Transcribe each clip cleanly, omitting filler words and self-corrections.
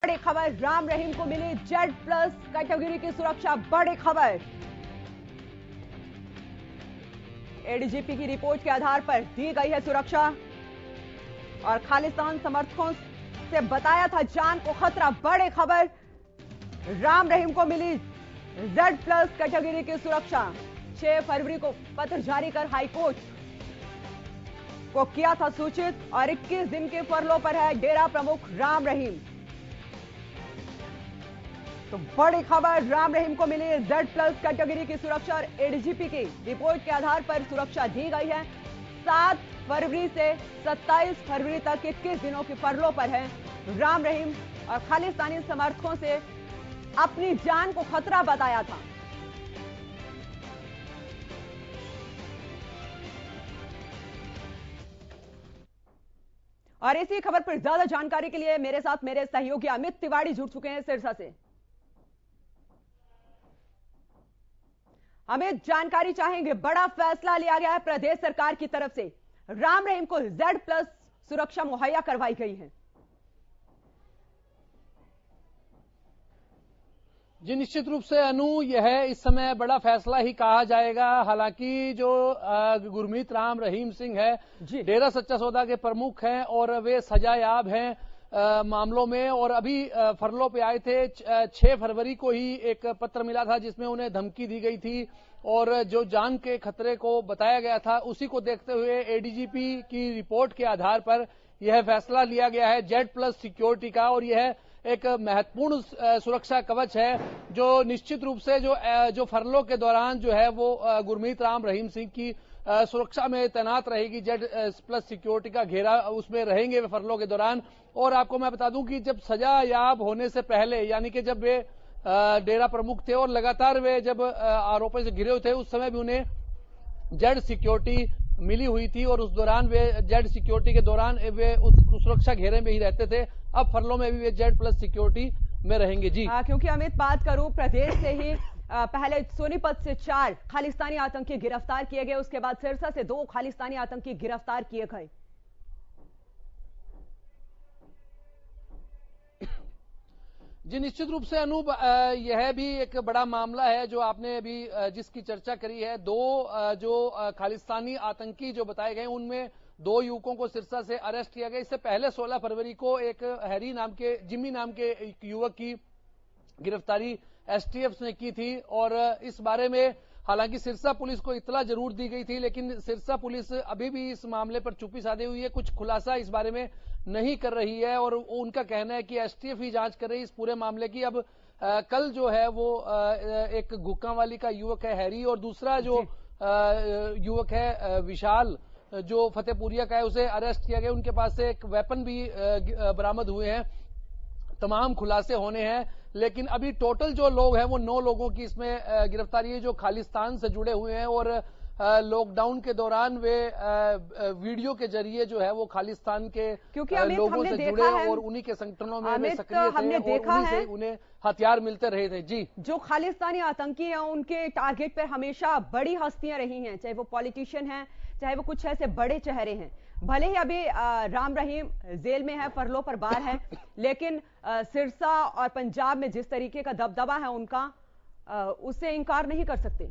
बड़ी खबर, राम रहीम को मिली जेड प्लस कैटेगरी की सुरक्षा। बड़ी खबर, एडीजीपी की रिपोर्ट के आधार पर दी गई है सुरक्षा और खालिस्तान समर्थकों से बताया था जान को खतरा। बड़ी खबर, राम रहीम को मिली जेड प्लस कैटेगरी की सुरक्षा। 6 फरवरी को पत्र जारी कर हाईकोर्ट को किया था सूचित और 21 दिन के फरलो पर है डेरा प्रमुख राम रहीम। तो बड़ी खबर, राम रहीम को मिली जेड प्लस कैटेगरी की सुरक्षा और एडीजीपी की रिपोर्ट के आधार पर सुरक्षा दी गई है। 7 फरवरी से 27 फरवरी तक 21 दिनों की फरलो पर है राम रहीम और खालिस्तानी समर्थकों से अपनी जान को खतरा बताया था। और इसी खबर पर ज्यादा जानकारी के लिए मेरे साथ मेरे सहयोगी अमित तिवारी जुड़ चुके हैं सिरसा से। अमित, जानकारी चाहेंगे, बड़ा फैसला लिया गया है प्रदेश सरकार की तरफ से, राम रहीम को जेड प्लस सुरक्षा मुहैया करवाई गई है। जी निश्चित रूप से अनु, यह इस समय बड़ा फैसला ही कहा जाएगा। हालांकि जो गुरमीत राम रहीम सिंह है, डेरा सच्चा सौदा के प्रमुख हैं और वे सजायाब हैं मामलों में, और अभी फरलो पे आए थे। 6 फरवरी को ही एक पत्र मिला था जिसमें उन्हें धमकी दी गई थी और जो जान के खतरे को बताया गया था, उसी को देखते हुए एडीजीपी की रिपोर्ट के आधार पर यह फैसला लिया गया है जेड प्लस सिक्योरिटी का। और यह एक महत्वपूर्ण सुरक्षा कवच है जो निश्चित रूप से जो फरलो के दौरान जो है वो गुरमीत राम रहीम सिंह की सुरक्षा में तैनात रहेगी। जेड प्लस सिक्योरिटी का घेरा उसमें रहेंगे वे फरलो के दौरान। और आपको मैं बता दूं कि जब सजा याब होने से पहले, यानी कि जब वे डेरा प्रमुख थे और लगातार वे जब आरोपों से घिरे हुए थे, उस समय भी उन्हें जेड सिक्योरिटी मिली हुई थी और उस दौरान वे जेड सिक्योरिटी के दौरान वे उस सुरक्षा घेरे में ही रहते थे। अब फरलो में भी वे जेड प्लस सिक्योरिटी में रहेंगे। जी क्योंकि अमित, बात करूं प्रदेश से ही पहले सोनीपत से 4 खालिस्तानी आतंकी गिरफ्तार किए गए, उसके बाद सिरसा से 2 खालिस्तानी आतंकी गिरफ्तार किए गए। जी निश्चित रूप से अनूप, यह भी एक बड़ा मामला है जो आपने अभी जिसकी चर्चा करी है। 2 जो खालिस्तानी आतंकी जो बताए गए, उनमें 2 युवकों को सिरसा से अरेस्ट किया गया। इससे पहले 16 फरवरी को एक जिम्मी नाम के एक युवक की गिरफ्तारी एसटीएफ ने की थी और इस बारे में हालांकि सिरसा पुलिस को इतला जरूर दी गई थी, लेकिन सिरसा पुलिस अभी भी इस मामले पर चुप्पी साधे हुई है, कुछ खुलासा इस बारे में नहीं कर रही है और उनका कहना है कि एसटीएफ ही जांच कर रही है इस पूरे मामले की। अब कल जो है वो एक गुक्कांवाली का युवक है हैरी, और दूसरा जो युवक है विशाल जो फतेहपुरिया का है, उसे अरेस्ट किया गया। उनके पास से एक वेपन भी बरामद हुए हैं। तमाम खुलासे होने हैं, लेकिन अभी टोटल जो लोग हैं वो 9 लोगों की इसमें गिरफ्तारी है जो खालिस्तान से जुड़े हुए हैं और लॉकडाउन के दौरान वे वीडियो के जरिए जो है वो खालिस्तान के लोगों से जुड़े और उन्हीं के संगठनों में वे सक्रिय थे और उन्हीं से उन्हें हथियार मिलते रहे थे। जी, जो खालिस्तानी आतंकी हैं उनके टारगेट पर हमेशा बड़ी हस्तियां रही हैं, चाहे वो पॉलिटिशियन हैं, चाहे वो कुछ ऐसे बड़े चेहरे हैं। भले ही अभी राम रहीम जेल में है, फरलो पर बाहर है, लेकिन सिरसा और पंजाब में जिस तरीके का दबदबा है उनका, उससे इनकार नहीं कर सकते।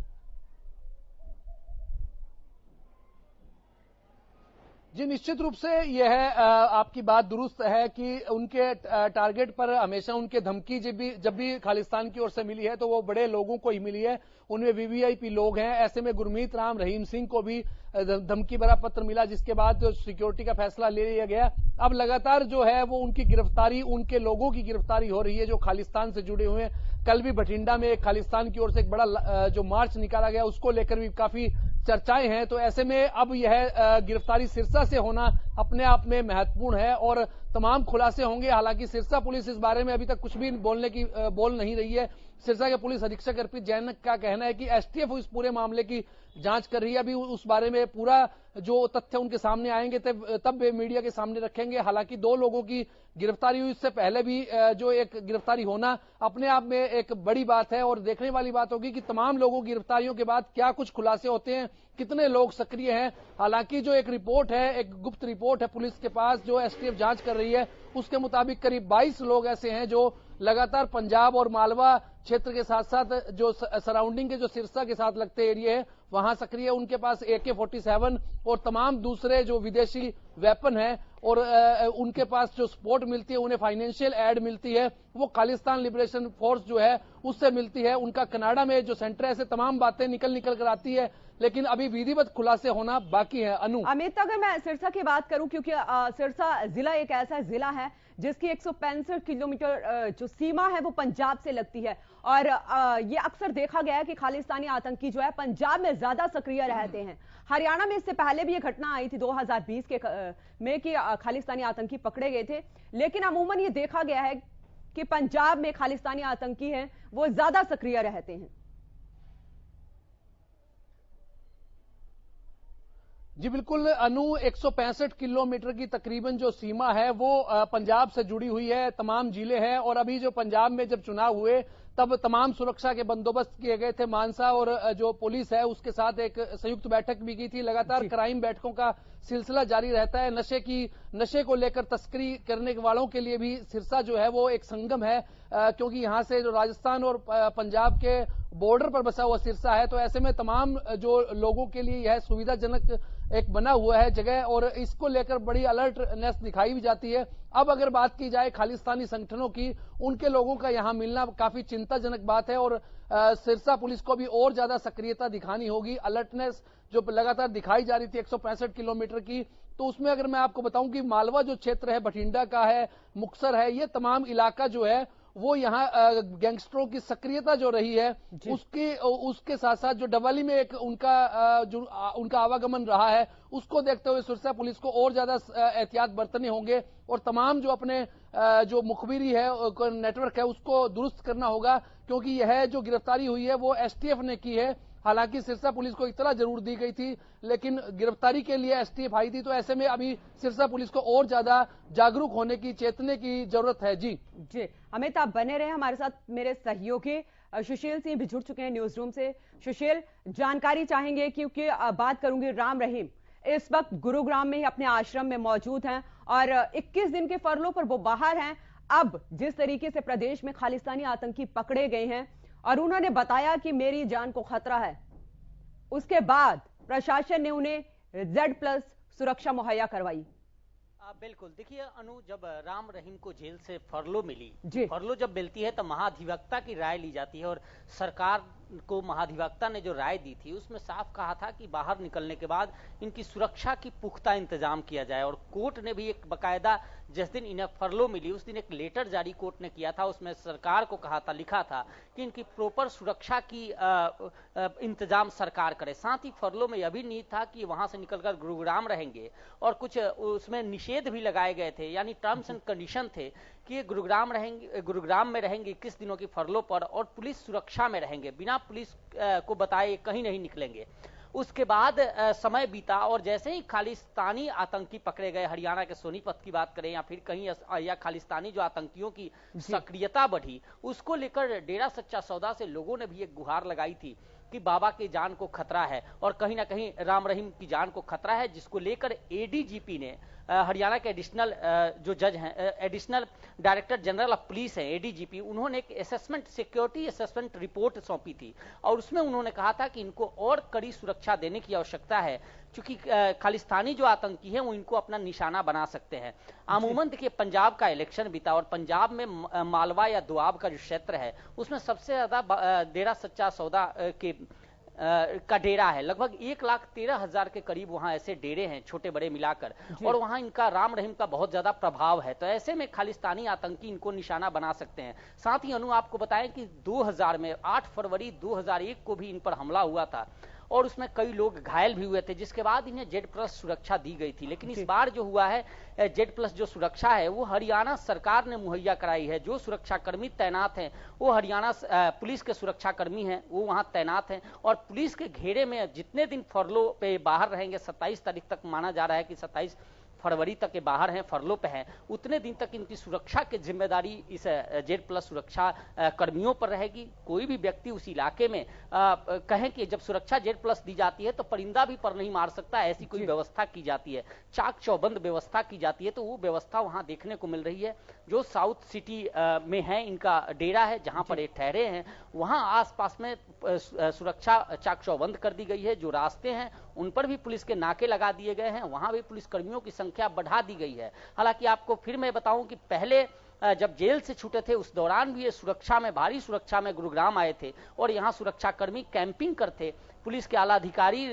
जी निश्चित रूप से यह आपकी बात दुरुस्त है कि उनके टारगेट पर हमेशा उनके धमकी जब भी खालिस्तान की ओर से मिली है तो वो बड़े लोगों को ही मिली है, उनमें वीवीआईपी लोग हैं। ऐसे में गुरमीत राम रहीम सिंह को भी धमकी भरा पत्र मिला, जिसके बाद जो सिक्योरिटी का फैसला ले लिया गया। अब लगातार जो है वो उनकी गिरफ्तारी, उनके लोगों की गिरफ्तारी हो रही है जो खालिस्तान से जुड़े हुए हैं। कल भी बठिंडा में खालिस्तान की ओर से एक बड़ा जो मार्च निकाला गया, उसको लेकर भी काफी चर्चाएं हैं। तो ऐसे में अब यह गिरफ्तारी सिरसा से होना अपने आप में महत्वपूर्ण है और तमाम खुलासे होंगे। हालांकि सिरसा पुलिस इस बारे में अभी तक कुछ भी बोल नहीं रही है। सिरसा के पुलिस अधीक्षक अर्पित जैन का कहना है कि एसटीएफ इस पूरे मामले की जांच कर रही है। अभी उस बारे में पूरा जो तथ्य उनके सामने आएंगे तब वे मीडिया के सामने रखेंगे। हालांकि 2 लोगों की गिरफ्तारी हुई, इससे पहले भी जो एक गिरफ्तारी होना अपने आप में एक बड़ी बात है और देखने वाली बात होगी कि तमाम लोगों की गिरफ्तारियों के बाद क्या कुछ खुलासे होते हैं, कितने लोग सक्रिय हैं। हालांकि जो एक रिपोर्ट है, एक गुप्त रिपोर्ट रिपोर्ट है पुलिस के पास, जो एसटीएफ जांच कर रही है, उसके मुताबिक करीब 22 लोग ऐसे हैं जो लगातार पंजाब और मालवा क्षेत्र के साथ साथ जो सराउंडिंग के जो सिरसा के साथ लगते एरिया है वहां सक्रिय। उनके पास AK-47 और तमाम दूसरे जो विदेशी वेपन है और उनके पास जो सपोर्ट मिलती है, उन्हें फाइनेंशियल एड मिलती है, वो खालिस्तान लिबरेशन फोर्स जो है उससे मिलती है। उनका कनाडा में जो सेंटर है, ऐसे तमाम बातें निकल कर आती है, लेकिन अभी विधिवत खुलासे होना बाकी है। अनु अमित, अगर मैं सिरसा की बात करूं, क्योंकि सिरसा जिला एक ऐसा जिला है जिसकी 165 किलोमीटर जो सीमा है वो पंजाब से लगती है, और ये अक्सर देखा गया है कि खालिस्तानी आतंकी जो है पंजाब में ज्यादा सक्रिय रहते हैं। हरियाणा में इससे पहले भी ये घटना आई थी 2020 में कि खालिस्तानी आतंकी पकड़े गए थे, लेकिन अमूमन ये देखा गया है कि पंजाब में खालिस्तानी आतंकी हैं वो ज्यादा सक्रिय रहते हैं। जी बिल्कुल अनु, 165 किलोमीटर की तकरीबन जो सीमा है वो पंजाब से जुड़ी हुई है, तमाम जिले हैं। और अभी जो पंजाब में जब चुनाव हुए तब तमाम सुरक्षा के बंदोबस्त किए गए थे। मानसा और जो पुलिस है उसके साथ एक संयुक्त बैठक भी की थी। लगातार क्राइम बैठकों का सिलसिला जारी रहता है। नशे को लेकर तस्करी करने वालों के लिए भी सिरसा जो है वो एक संगम है, क्योंकि यहां से जो राजस्थान और पंजाब के बॉर्डर पर बसा हुआ सिरसा है, तो ऐसे में तमाम जो लोगों के लिए यह सुविधाजनक एक बना हुआ है जगह, और इसको लेकर बड़ी अलर्टनेस दिखाई भी जाती है। अब अगर बात की जाए खालिस्तानी संगठनों की, उनके लोगों का यहां मिलना काफी चिंताजनक बात है, और सिरसा पुलिस को भी और ज्यादा सक्रियता दिखानी होगी। अलर्टनेस जो लगातार दिखाई जा रही थी 165 किलोमीटर की, तो उसमें अगर मैं आपको बताऊं कि मालवा जो क्षेत्र है, बठिंडा का है, मुक्तसर है, ये तमाम इलाका जो है वो यहाँ गैंगस्टरों की सक्रियता जो रही है उसके साथ साथ जो डबली में एक उनका आवागमन रहा है, उसको देखते हुए सिरसा पुलिस को और ज्यादा एहतियात बरतने होंगे, और तमाम जो अपने जो मुखबिरी है नेटवर्क है उसको दुरुस्त करना होगा, क्योंकि यह जो गिरफ्तारी हुई है वो एसटीएफ ने की है। हालांकि सिरसा पुलिस को इतला जरूर दी गई थी, लेकिन गिरफ्तारी के लिए एसटीएफ आई थी, तो ऐसे में अभी सिरसा पुलिस को और ज्यादा जागरूक होने की, चेतने की जरूरत है। जी अमित, आप बने रहे हमारे साथ। मेरे सहयोगी सुशील सिंह भी जुड़ चुके हैं न्यूज रूम से। सुशील, जानकारी चाहेंगे क्योंकि बात करूंगी राम रहीम इस वक्त गुरुग्राम में ही अपने आश्रम में मौजूद हैं और 21 दिन के फरलो पर वो बाहर हैं। अब जिस तरीके से प्रदेश में खालिस्तानी आतंकी पकड़े गए हैं और उन्होंने बताया कि मेरी जान को खतरा है, उसके बाद प्रशासन ने उन्हें Z+ सुरक्षा मुहैया करवाई। बिल्कुल, देखिए अनु, जब राम रहीम को जेल से फरलो मिली, फरलो जब मिलती है तो महाधिवक्ता की राय ली जाती है, और सरकार को महाधिवक्ता ने जो राय दी थी उसमें साफ कहा था कि बाहर निकलने के बाद इनकी सुरक्षा की पुख्ता इंतजाम किया जाए। और कोर्ट ने भी एक बकायदा, जिस दिन इन्हें फरलो मिली उस दिन एक लेटर जारी कोर्ट ने किया था, उसमें सरकार को कहा था, लिखा था कि इनकी प्रॉपर सुरक्षा की इंतजाम सरकार करे। साथ ही फरलो में यह भी नीति था कि वहां से निकलकर गुरुग्राम रहेंगे, और कुछ उसमें निषेध भी लगाए गए थे, यानी टर्म्स एंड कंडीशन थे कि ये गुरुग्राम में रहेंगे 21 दिनों की फरलो पर, और पुलिस सुरक्षा में रहेंगे, बिना पुलिस को बताए कहीं नहीं निकलेंगे। उसके बाद समय बीता और जैसे ही खालिस्तानी आतंकी पकड़े गए, हरियाणा के सोनीपत की बात करें या फिर कहीं, या खालिस्तानी जो आतंकियों की सक्रियता बढ़ी, उसको लेकर डेरा सच्चा सौदा से लोगों ने भी एक गुहार लगाई थी कि बाबा की जान को खतरा है, और कहीं ना कहीं राम रहीम की जान को खतरा है, जिसको लेकर एडीजीपी ने, हरियाणा के एडिशनल जो जज हैं, additional director general of police हैं एडीजीपी, उन्होंने एक असेसमेंट, सिक्योरिटी असेसमेंट रिपोर्ट सौंपी थी, और उसमें उन्होंने कहा था कि इनको और कड़ी सुरक्षा देने की आवश्यकता है, क्योंकि खालिस्तानी जो आतंकी हैं वो इनको अपना निशाना बना सकते हैं। अमूमन देखिए, पंजाब का इलेक्शन बीता और पंजाब में मालवा या दोआब का जो क्षेत्र है उसमें सबसे ज्यादा डेरा सच्चा सौदा का डेरा है। लगभग 1,13,000 के करीब वहां ऐसे डेरे हैं, छोटे बड़े मिलाकर, और वहां इनका राम रहीम का बहुत ज्यादा प्रभाव है, तो ऐसे में खालिस्तानी आतंकी इनको निशाना बना सकते हैं। साथ ही अनु, आपको बताएं कि 2000 में 8 फरवरी 2001 को भी इन पर हमला हुआ था, और उसमें कई लोग घायल भी हुए थे, जिसके बाद इन्हें Z+ सुरक्षा दी गई थी। लेकिन इस बार जो हुआ है, Z+ जो सुरक्षा है वो हरियाणा सरकार ने मुहैया कराई है। जो सुरक्षाकर्मी तैनात हैं वो हरियाणा पुलिस के सुरक्षाकर्मी हैं, वो वहां तैनात हैं, और पुलिस के घेरे में जितने दिन फरलो पे बाहर रहेंगे, 27 तारीख तक माना जा रहा है कि 27 फरवरी तक के बाहर हैं, फरलो पे हैं, उतने दिन तक इनकी सुरक्षा की जिम्मेदारी इस Z+ सुरक्षा कर्मियों पर रहेगी। कोई भी व्यक्ति उस इलाके में कहें कि जब सुरक्षा Z+ दी जाती है तो परिंदा भी पर नहीं मार सकता, ऐसी कोई व्यवस्था की जाती है, चाक चौबंद व्यवस्था की जाती है। तो वो व्यवस्था वहां देखने को मिल रही है। जो साउथ सिटी में है इनका डेरा है, जहां पर ये ठहरे हैं, वहां आसपास में सुरक्षा चाक चौबंद कर दी गई है। जो रास्ते हैं उन पर भी पुलिस के नाके लगा दिए गए हैं, वहां भी पुलिस कर्मियों की संख्या बढ़ा दी गई है। हालांकि आपको फिर मैं बताऊं कि पहले जब जेल से छूटे थे उस दौरान भी ये सुरक्षा में, भारी सुरक्षा में गुरुग्राम आए थे और यहाँ सुरक्षाकर्मी कैंपिंग करते। पुलिस के आला अधिकारी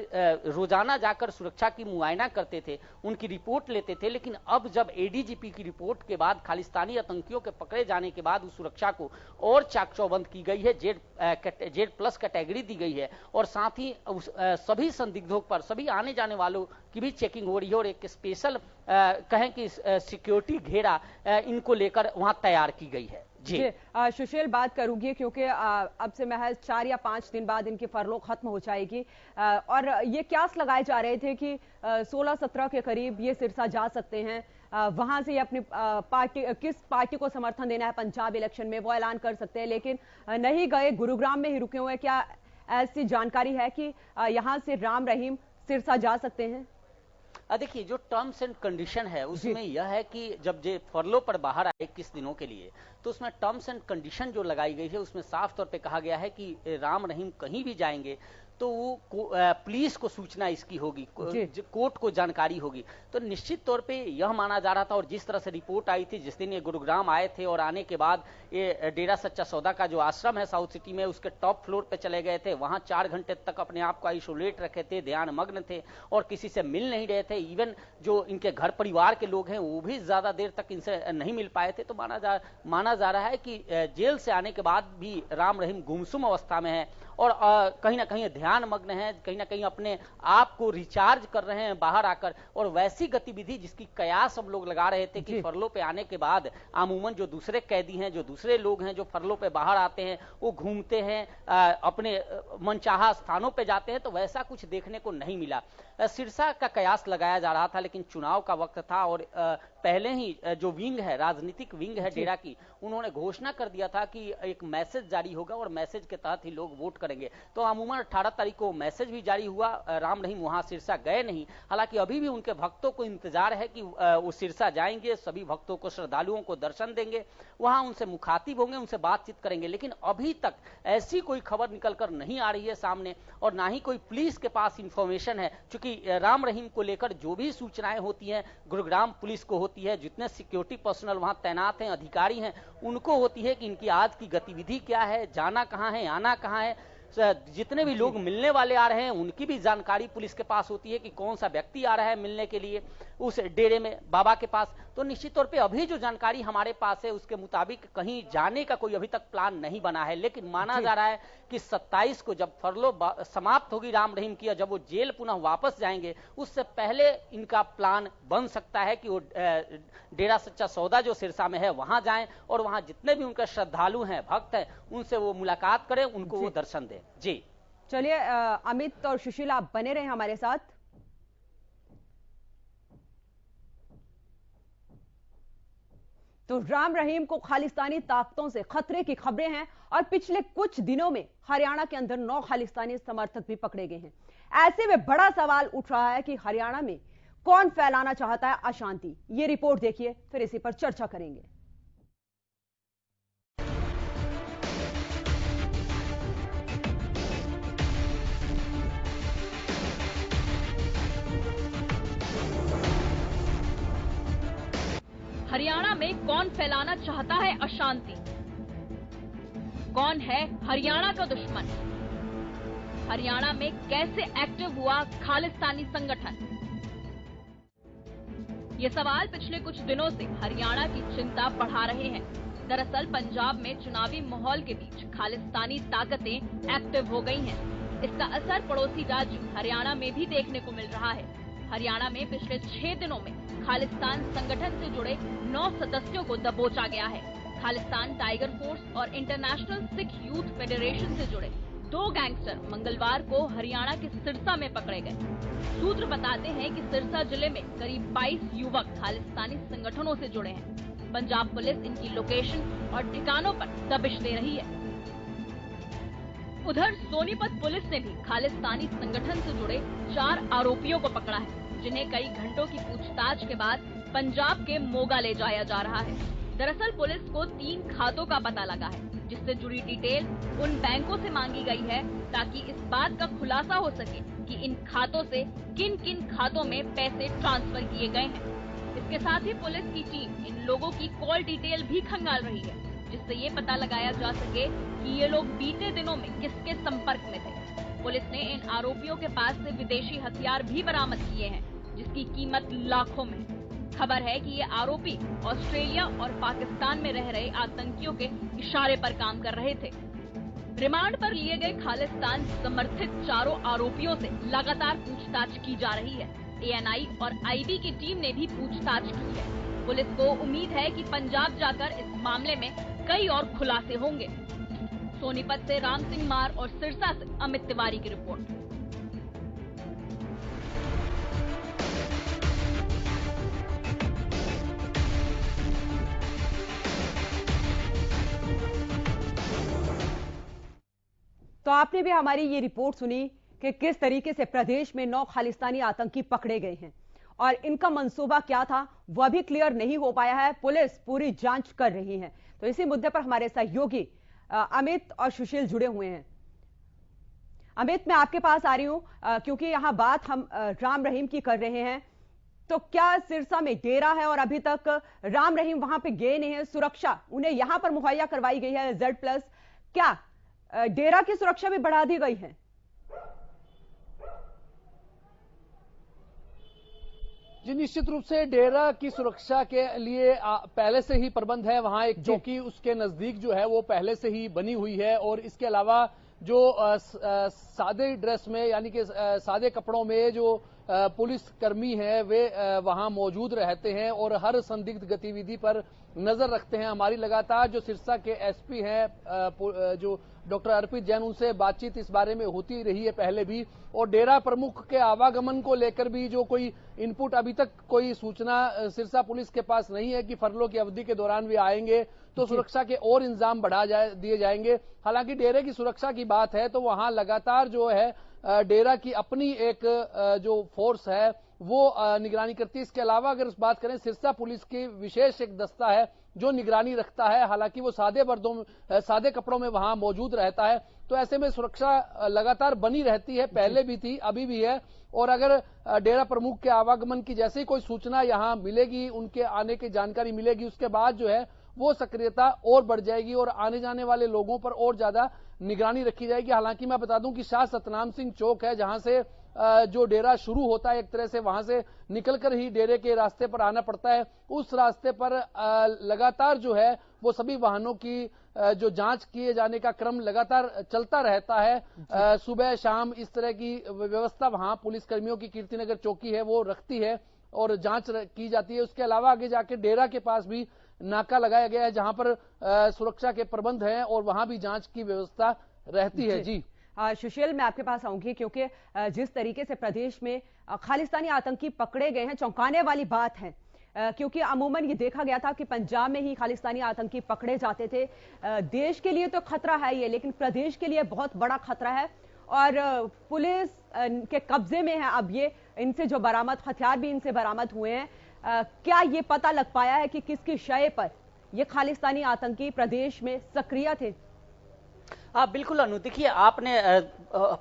रोजाना जाकर सुरक्षा की मुआयना करते थे, उनकी रिपोर्ट लेते थे। लेकिन अब जब ADGP की रिपोर्ट के बाद, खालिस्तानी आतंकियों के पकड़े जाने के बाद उस सुरक्षा को और चाक चौबंद की गई है, Z+ कैटेगरी दी गई है और साथ ही सभी संदिग्धों पर, सभी आने जाने वालों की भी चेकिंग हो रही है और एक स्पेशल कहें कि सिक्योरिटी घेरा इनको लेकर वहां तैयार की गई है। जी सुशील, बात करूंगी क्योंकि अब से महज 4 या 5 दिन बाद इनकी फरलो खत्म हो जाएगी और ये क्यास लगाए जा रहे थे कि 16-17 के करीब ये सिरसा जा सकते हैं, वहां से अपनी पार्टी, किस पार्टी को समर्थन देना है पंजाब इलेक्शन में वो ऐलान कर सकते हैं, लेकिन नहीं गए, गुरुग्राम में ही रुके हुए। क्या ऐसी जानकारी है कि यहाँ से राम रहीम सिरसा जा सकते हैं? देखिए, जो टर्म्स एंड कंडीशन है उसमें यह है कि जब जे फरलो पर बाहर आए 21 दिनों के लिए, तो उसमें टर्म्स एंड कंडीशन जो लगाई गई है उसमें साफ तौर पे कहा गया है कि राम रहीम कहीं भी जाएंगे तो वो पुलिस को सूचना इसकी होगी, कोर्ट को जानकारी होगी। तो निश्चित तौर पे यह माना जा रहा था और जिस तरह से रिपोर्ट आई थी जिस दिन ये गुरुग्राम आए थे और आने के बाद ये डेरा सच्चा सौदा का जो आश्रम है साउथ सिटी में, उसके टॉप फ्लोर पे चले गए थे, वहां 4 घंटे तक अपने आप को आइसोलेट रखे थे, ध्यान मग्न थे और किसी से मिल नहीं रहे थे। इवन जो इनके घर परिवार के लोग हैं वो भी ज्यादा देर तक इनसे नहीं मिल पाए थे। तो माना जा रहा है कि जेल से आने के बाद भी राम रहीम गुमसुम अवस्था में है और कहीं ना कहीं ध्यान मग्न है, कहीं ना कहीं अपने आप को रिचार्ज कर रहे हैं बाहर आकर। और वैसी गतिविधि जिसकी कयास हम लोग लगा रहे थे कि फरलो पे आने के बाद अमूमन जो दूसरे कैदी हैं, जो दूसरे लोग हैं जो फरलो पे बाहर आते हैं, वो घूमते हैं, अपने मनचाहा स्थानों पे जाते हैं, तो वैसा कुछ देखने को नहीं मिला। सिरसा का कयास लगाया जा रहा था, लेकिन चुनाव का वक्त था और पहले ही जो विंग है, राजनीतिक विंग है डेरा की, उन्होंने घोषणा कर दिया था कि एक मैसेज जारी होगा और मैसेज के तहत ही लोग वोट करेंगे। तो अमूमन 18 तारीख को मैसेज भी जारी हुआ। राम रहीम वहां सिरसा गए नहीं, हालांकि अभी भी उनके भक्तों को इंतजार है कि वो सिरसा जाएंगे, सभी भक्तों को, श्रद्धालुओं को दर्शन देंगे, वहां उनसे मुखातिब होंगे, उनसे बातचीत करेंगे। लेकिन अभी तक ऐसी कोई खबर निकलकर नहीं आ रही है सामने और ना ही कोई पुलिस के पास इंफॉर्मेशन है। चूंकि राम रहीम को लेकर जो भी सूचनाएं होती हैं गुरुग्राम पुलिस को होती है, जितने सिक्योरिटी पर्सनल वहां तैनात हैं, अधिकारी हैं, उनको होती है कि इनकी आज की गतिविधि क्या है, जाना कहां है, आना कहां है। जितने भी लोग मिलने वाले आ रहे हैं उनकी भी जानकारी पुलिस के पास होती है कि कौन सा व्यक्ति आ रहा है मिलने के लिए उस डेरे में, बाबा के पास। तो निश्चित तौर पे अभी जो जानकारी हमारे पास है उसके मुताबिक कहीं जाने का कोई अभी तक प्लान नहीं बना है। लेकिन माना जा रहा है कि 27 को जब फरलो समाप्त होगी राम रहीम की, जब वो जेल पुनः वापस जाएंगे, उससे पहले इनका प्लान बन सकता है कि वो डेरा सच्चा सौदा जो सिरसा में है वहां जाएं और वहां जितने भी उनके श्रद्धालु हैं, भक्त हैं, उनसे वो मुलाकात करें, उनको वो दर्शन दें। जी चलिए, अमित और सुशील आप बने रहे हमारे साथ। तो राम रहीम को खालिस्तानी ताकतों से खतरे की खबरें हैं और पिछले कुछ दिनों में हरियाणा के अंदर 9 खालिस्तानी समर्थक भी पकड़े गए हैं। ऐसे में बड़ा सवाल उठ रहा है कि हरियाणा में कौन फैलाना चाहता है अशांति। ये रिपोर्ट देखिए, फिर इसी पर चर्चा करेंगे। हरियाणा में कौन फैलाना चाहता है अशांति? कौन है हरियाणा का दुश्मन? हरियाणा में कैसे एक्टिव हुआ खालिस्तानी संगठन? ये सवाल पिछले कुछ दिनों से हरियाणा की चिंता बढ़ा रहे हैं। दरअसल पंजाब में चुनावी माहौल के बीच खालिस्तानी ताकतें एक्टिव हो गई हैं। इसका असर पड़ोसी राज्य हरियाणा में भी देखने को मिल रहा है। हरियाणा में पिछले 6 दिनों में खालिस्तान संगठन से जुड़े 9 सदस्यों को दबोचा गया है। खालिस्तान टाइगर फोर्स और इंटरनेशनल सिख यूथ फेडरेशन से जुड़े 2 गैंगस्टर मंगलवार को हरियाणा के सिरसा में पकड़े गए। सूत्र बताते हैं कि सिरसा जिले में करीब 22 युवक खालिस्तानी संगठनों से जुड़े हैं। पंजाब पुलिस इनकी लोकेशन और ठिकानों पर दबिश दे रही है। उधर सोनीपत पुलिस ने भी खालिस्तानी संगठन से जुड़े 4 आरोपियों को पकड़ा है, जिन्हें कई घंटों की पूछताछ के बाद पंजाब के मोगा ले जाया जा रहा है। दरअसल पुलिस को 3 खातों का पता लगा है, जिससे जुड़ी डिटेल उन बैंकों से मांगी गई है ताकि इस बात का खुलासा हो सके कि इन खातों से किन किन खातों में पैसे ट्रांसफर किए गए हैं। इसके साथ ही पुलिस की टीम इन लोगों की कॉल डिटेल भी खंगाल रही है, जिससे ये पता लगाया जा सके कि ये लोग बीते दिनों में किसके संपर्क में थे। पुलिस ने इन आरोपियों के पास से विदेशी हथियार भी बरामद किए हैं, जिसकी कीमत लाखों में। खबर है कि ये आरोपी ऑस्ट्रेलिया और पाकिस्तान में रह रहे आतंकियों के इशारे पर काम कर रहे थे। रिमांड पर लिए गए खालिस्तान समर्थित 4 आरोपियों से लगातार पूछताछ की जा रही है। एएनआई और आईबी की टीम ने भी पूछताछ की है। पुलिस को उम्मीद है कि पंजाब जाकर इस मामले में कई और खुलासे होंगे। सोनीपत से राम सिंह मार और सिरसा से अमित तिवारी की रिपोर्ट। तो आपने भी हमारी ये रिपोर्ट सुनी कि किस तरीके से प्रदेश में 9 खालिस्तानी आतंकी पकड़े गए हैं और इनका मंसूबा क्या था वह भी क्लियर नहीं हो पाया है। पुलिस पूरी जांच कर रही है। तो इसी मुद्दे पर हमारे सहयोगी अमित और सुशील जुड़े हुए हैं। अमित, मैं आपके पास आ रही हूं क्योंकि यहां बात हम राम रहीम की कर रहे हैं। तो क्या सिरसा में डेरा है और अभी तक राम रहीम वहां पे गए नहीं है? सुरक्षा उन्हें यहां पर मुहैया करवाई गई है Z+। क्या डेरा की सुरक्षा भी बढ़ा दी गई है? जी, निश्चित रूप से डेरा की सुरक्षा के लिए पहले से ही प्रबंध है। वहां एक चौकी उसके नजदीक जो है वो पहले से ही बनी हुई है और इसके अलावा जो सादे ड्रेस में यानी कि सादे कपड़ों में जो पुलिस कर्मी है वे वहां मौजूद रहते हैं और हर संदिग्ध गतिविधि पर नजर रखते हैं। हमारी लगातार जो सिरसा के एसपी हैं जो डॉक्टर अर्पित जैन, उनसे बातचीत इस बारे में होती रही है पहले भी। और डेरा प्रमुख के आवागमन को लेकर भी जो कोई इनपुट अभी तक कोई सूचना सिरसा पुलिस के पास नहीं है कि फरलो की अवधि के दौरान भी आएंगे तो सुरक्षा के और इंतजाम बढ़ा दिए जाएंगे। हालांकि डेरे की सुरक्षा की बात है तो वहां लगातार जो है डेरा की अपनी एक जो फोर्स है वो निगरानी करती है। इसके अलावा अगर बात करें सिरसा पुलिस की विशेष एक दस्ता है जो निगरानी रखता है। हालांकि वो सादे कपड़ों में वहां मौजूद रहता है। तो ऐसे में सुरक्षा लगातार बनी रहती है, पहले भी थी अभी भी है। और अगर डेरा प्रमुख के आवागमन की जैसे ही कोई सूचना यहां मिलेगी, उनके आने की जानकारी मिलेगी, उसके बाद जो है वो सक्रियता और बढ़ जाएगी और आने जाने वाले लोगों पर और ज्यादा निगरानी रखी जाएगी। हालांकि मैं बता दूं कि शाह सतनाम सिंह चौक है जहां से जो डेरा शुरू होता है, एक तरह से वहां से निकलकर ही डेरे के रास्ते पर आना पड़ता है। उस रास्ते पर लगातार जो है वो सभी वाहनों की जो जांच किए जाने का क्रम लगातार चलता रहता है। सुबह शाम इस तरह की व्यवस्था वहां पुलिस कर्मियों की कीर्तिनगर चौकी है वो रखती है और जांच की जाती है। उसके अलावा आगे जाके डेरा के पास भी नाका लगाया गया है जहां पर सुरक्षा के प्रबंध हैं और वहां भी जांच की व्यवस्था रहती है। जी सुशील, मैं आपके पास आऊंगी क्योंकि जिस तरीके से प्रदेश में खालिस्तानी आतंकी पकड़े गए हैं चौंकाने वाली बात है। क्योंकि अमूमन ये देखा गया था कि पंजाब में ही खालिस्तानी आतंकी पकड़े जाते थे। देश के लिए तो खतरा है ये, लेकिन प्रदेश के लिए बहुत बड़ा खतरा है और पुलिस के कब्जे में है अब ये। इनसे जो बरामद हथियार भी इनसे बरामद हुए हैं, क्या ये पता लग पाया है कि किसकी शय पर ये खालिस्तानी आतंकी प्रदेश में सक्रिय थे? बिल्कुल अनु, देखिए आपने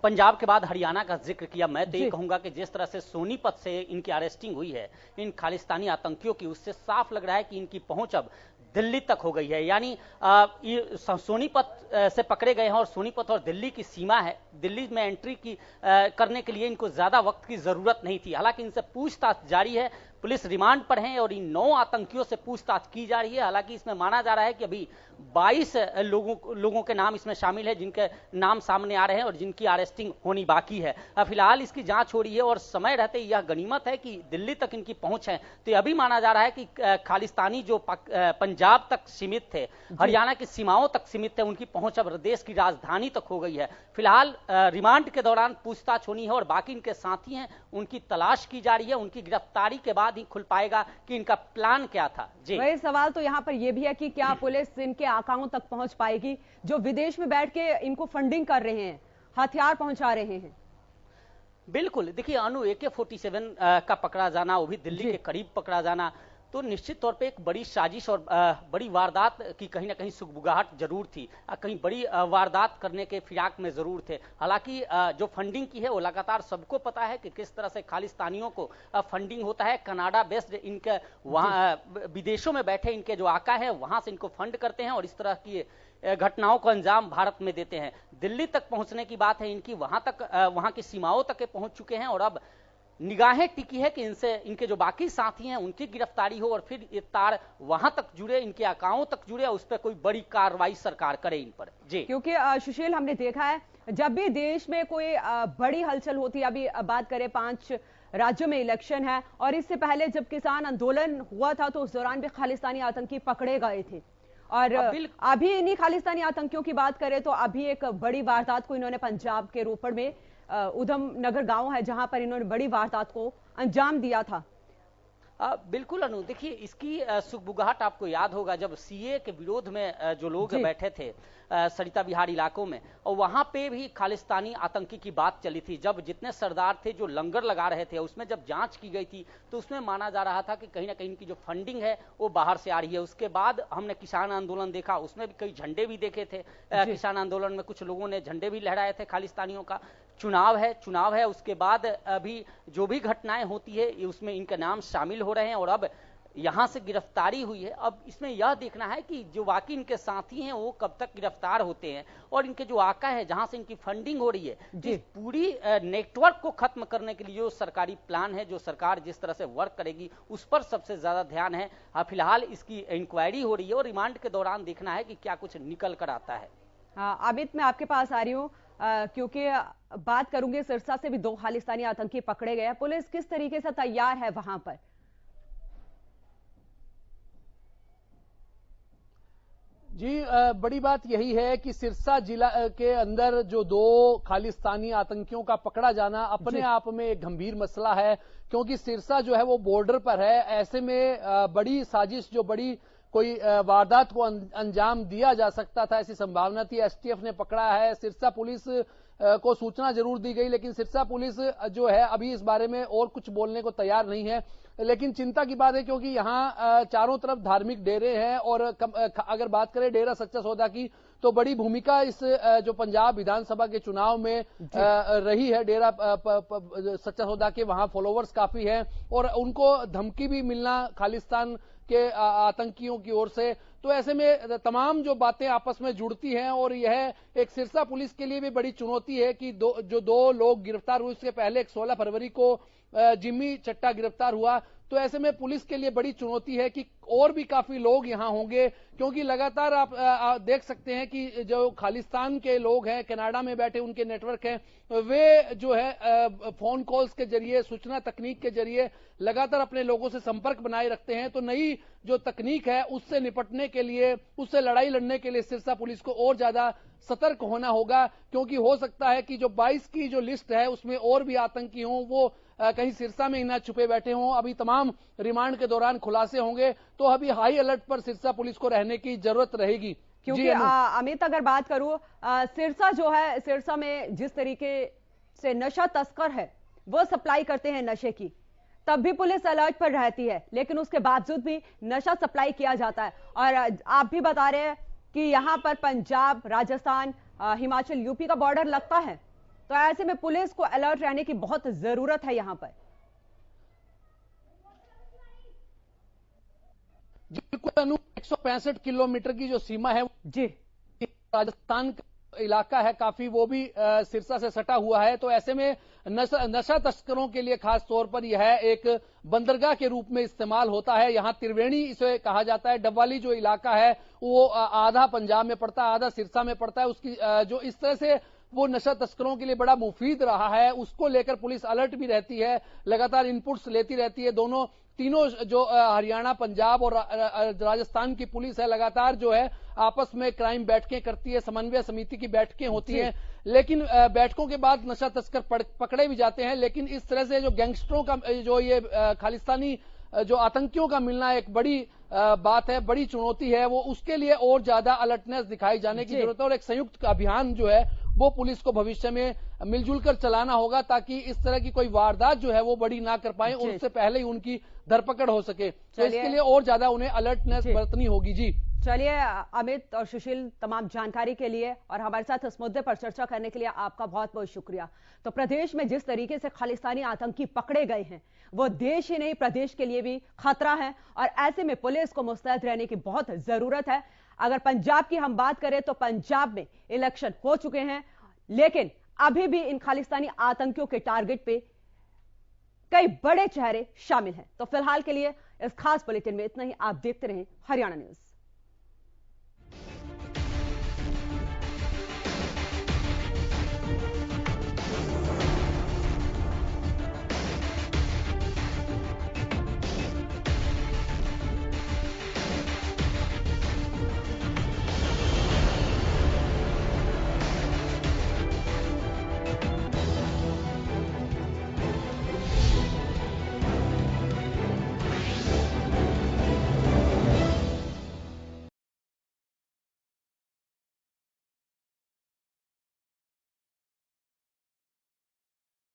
पंजाब के बाद हरियाणा का जिक्र किया। मैं तो ये कहूंगा कि जिस तरह से सोनीपत से इनकी अरेस्टिंग हुई है इन खालिस्तानी आतंकियों की, उससे साफ लग रहा है कि इनकी पहुंच अब दिल्ली तक हो गई है। यानी सोनीपत से पकड़े गए हैं और सोनीपत और दिल्ली की सीमा है। दिल्ली में एंट्री करने के लिए इनको ज्यादा वक्त की जरूरत नहीं थी। हालांकि इनसे पूछताछ जारी है। पुलिस रिमांड पर है और इन 9 आतंकियों से पूछताछ की जा रही है। हालांकि इसमें माना जा रहा है कि अभी 22 लोगों के नाम इसमें शामिल है, जिनके नाम सामने आ रहे हैं और जिनकी अरेस्टिंग होनी बाकी है। फिलहाल इसकी जांच हो रही है और समय रहते यह गनीमत है कि दिल्ली तक इनकी पहुंच है। तो अभी माना जा रहा है कि खालिस्तानी जो पंजाब तक सीमित थे, हरियाणा की सीमाओं तक सीमित थे, उनकी पहुंच अब देश की राजधानी तक हो गई है। फिलहाल रिमांड के दौरान पूछताछ होनी है और बाकी इनके साथी हैं उनकी तलाश की जा रही है। उनकी गिरफ्तारी के बाद ही खुल पाएगा कि इनका प्लान क्या था। जी, वही सवाल तो यहाँ पर यह भी है कि क्या पुलिस इनके आकाओं तक पहुंच पाएगी जो विदेश में बैठ के इनको फंडिंग कर रहे हैं, हथियार पहुंचा रहे हैं। बिल्कुल, देखिए अनु, AK-47 का पकड़ा जाना, वो भी दिल्ली के करीब पकड़ा जाना, तो निश्चित तौर पे एक बड़ी साजिश और बड़ी वारदात की कहीं ना कहीं सुगबुगाहट जरूर थी। कहीं बड़ी वारदात करने के फिराक में जरूर थे। हालांकि जो फंडिंग की है वो लगातार सबको पता है कि किस तरह से खालिस्तानियों को फंडिंग होता है। कनाडा बेस्ड इनके वहाँ विदेशों में बैठे इनके जो आका है वहां से इनको फंड करते हैं और इस तरह की घटनाओं को अंजाम भारत में देते हैं। दिल्ली तक पहुंचने की बात है इनकी, वहां की सीमाओं तक पहुंच चुके हैं और अब निगाहें टिकी है कि इनसे इनके जो बाकी साथी हैं उनकी गिरफ्तारी हो और फिर ये तार वहां तक जुड़े, इनके आकाओं तक जुड़े और उस पर कोई बड़ी कार्रवाई सरकार करे इन पर। जी, क्योंकि सुशील, हमने देखा है जब भी देश में कोई बड़ी हलचल होती है, अभी बात करें 5 राज्यों में इलेक्शन है और इससे पहले जब किसान आंदोलन हुआ था तो उस दौरान भी खालिस्तानी आतंकी पकड़े गए थे। और अभी इन्हीं खालिस्तानी आतंकियों की बात करें तो अभी एक बड़ी वारदात को इन्होंने पंजाब के रोपड़ में उधम नगर गांव है जहां पर इन्होंने बड़ी वारदात को अंजाम दिया था। बिल्कुल अनु, देखिए इसकी सुगबुगाहट आपको याद होगा जब CA के विरोध में जो लोग बैठे थे सरिता विहार इलाकों में, और वहां पे भी खालिस्तानी आतंकी की बात चली थी। जब जितने सरदार थे जो लंगर लगा रहे थे उसमें जब जांच की गई थी तो उसमें माना जा रहा था कि कहीं ना कहीं इनकी जो फंडिंग है वो बाहर से आ रही है। उसके बाद हमने किसान आंदोलन देखा, उसमें भी कई झंडे भी देखे थे। किसान आंदोलन में कुछ लोगों ने झंडे भी लहराए थे खालिस्तानियों का। चुनाव है, उसके बाद अभी जो भी घटनाएं होती है उसमें इनके नाम शामिल हो रहे हैं और अब यहां से गिरफ्तारी हुई है। अब इसमें यह देखना है कि जो वाकई इनके साथी हैं वो कब तक गिरफ्तार होते हैं और इनके जो आका है जहां से इनकी फंडिंग हो रही है, जिस पूरी नेटवर्क को खत्म करने के लिए जो सरकारी प्लान है, जो सरकार जिस तरह से वर्क करेगी उस पर सबसे ज्यादा ध्यान है। फिलहाल इसकी इंक्वायरी हो रही है और रिमांड के दौरान देखना है कि क्या कुछ निकल कर आता है। अमित, मैं आपके पास आ रही हूँ क्योंकि बात करूंगी सिरसा से भी 2 खालिस्तानी आतंकी पकड़े गए। पुलिस किस तरीके से तैयार है वहां पर? जी, बड़ी बात यही है कि सिरसा जिला के अंदर जो 2 खालिस्तानी आतंकियों का पकड़ा जाना अपने आप में एक गंभीर मसला है, क्योंकि सिरसा जो है वो बॉर्डर पर है। ऐसे में बड़ी साजिश, जो बड़ी कोई वारदात को अंजाम दिया जा सकता था, ऐसी संभावना थी। STF ने पकड़ा है। सिरसा पुलिस को सूचना जरूर दी गई, लेकिन सिरसा पुलिस जो है अभी इस बारे में और कुछ बोलने को तैयार नहीं है। लेकिन चिंता की बात है क्योंकि यहाँ चारों तरफ धार्मिक डेरे हैं और अगर बात करें डेरा सच्चा सौदा की तो बड़ी भूमिका इस जो पंजाब विधानसभा के चुनाव में रही है। डेरा सच्चा सौदा के वहां फॉलोवर्स काफी हैं और उनको धमकी भी मिलना खालिस्तान के आतंकियों की ओर से, तो ऐसे में तमाम जो बातें आपस में जुड़ती हैं और यह एक सिरसा पुलिस के लिए भी बड़ी चुनौती है कि जो 2 लोग गिरफ्तार हुए, उसके पहले एक 16 फरवरी को जिम्मी चट्टा गिरफ्तार हुआ। तो ऐसे में पुलिस के लिए बड़ी चुनौती है कि और भी काफी लोग यहां होंगे, क्योंकि लगातार आप देख सकते हैं कि जो खालिस्तान के लोग हैं, कनाडा में बैठे उनके नेटवर्क हैं, वे जो है फोन कॉल्स के जरिए, सूचना तकनीक के जरिए लगातार अपने लोगों से संपर्क बनाए रखते हैं। तो नई जो तकनीक है उससे निपटने के लिए, उससे लड़ाई लड़ने के लिए सिरसा पुलिस को और ज्यादा सतर्क होना होगा, क्योंकि हो सकता है कि जो 22 की जो लिस्ट है उसमें और भी आतंकी हों, वो कहीं सिरसा में ही ना छुपे बैठे हों। अभी तमाम रिमांड के दौरान खुलासे होंगे, तो अभी हाई अलर्ट पर सिरसा पुलिस को रहने की जरूरत रहेगी। क्योंकि अमित, अगर बात करूं सिरसा जो है, सिरसा में जिस तरीके से नशा तस्कर है वो सप्लाई करते हैं नशे की, तब भी पुलिस अलर्ट पर रहती है, लेकिन उसके बावजूद भी नशा सप्लाई किया जाता है। और आप भी बता रहे हैं कि यहां पर पंजाब, राजस्थान, हिमाचल, यूपी का बॉर्डर लगता है, तो ऐसे में पुलिस को अलर्ट रहने की बहुत जरूरत है यहां पर। बिल्कुल अनु, 165 किलोमीटर की जो सीमा है जी राजस्थान इलाका है काफी, वो भी सिरसा से सटा हुआ है। तो ऐसे में नशा तस्करों के लिए खास तौर पर यह एक बंदरगाह के रूप में इस्तेमाल होता है। यहाँ त्रिवेणी इसे कहा जाता है। डबवाली जो इलाका है वो आधा पंजाब में पड़ता है, आधा सिरसा में पड़ता है। उसकी जो इस तरह से वो नशा तस्करों के लिए बड़ा मुफीद रहा है, उसको लेकर पुलिस अलर्ट भी रहती है, लगातार इनपुट्स लेती रहती है। तीनों जो हरियाणा, पंजाब और राजस्थान की पुलिस है, लगातार जो है आपस में क्राइम बैठकें करती है, समन्वय समिति की बैठकें होती हैं। लेकिन बैठकों के बाद नशा तस्कर पकड़े भी जाते हैं। लेकिन इस तरह से जो गैंगस्टरों का जो ये खालिस्तानी जो आतंकियों का मिलना एक बड़ी बात है, बड़ी चुनौती है। वो उसके लिए और ज्यादा अलर्टनेस दिखाई जाने की जरूरत है और एक संयुक्त अभियान जो है वो पुलिस को भविष्य में मिलजुल कर चलाना होगा, ताकि इस तरह की कोई वारदात जो है वो बड़ी ना कर पाए, उससे पहले ही उनकी धरपकड़ हो सके। तो इसके लिए और ज्यादा उन्हें अलर्टनेस बरतनी होगी। जी चलिए अमित और सुशील, तमाम जानकारी के लिए और हमारे साथ इस मुद्दे पर चर्चा करने के लिए आपका बहुत बहुत शुक्रिया। तो प्रदेश में जिस तरीके से खालिस्तानी आतंकी पकड़े गए हैं वो देश ही नहीं प्रदेश के लिए भी खतरा है और ऐसे में पुलिस को मुस्तैद रहने की बहुत जरूरत है। अगर पंजाब की हम बात करें तो पंजाब में इलेक्शन हो चुके हैं, लेकिन अभी भी इन खालिस्तानी आतंकियों के टारगेट पे कई बड़े चेहरे शामिल हैं। तो फिलहाल के लिए इस खास बुलेटिन में इतना ही। आप देखते रहें हरियाणा न्यूज।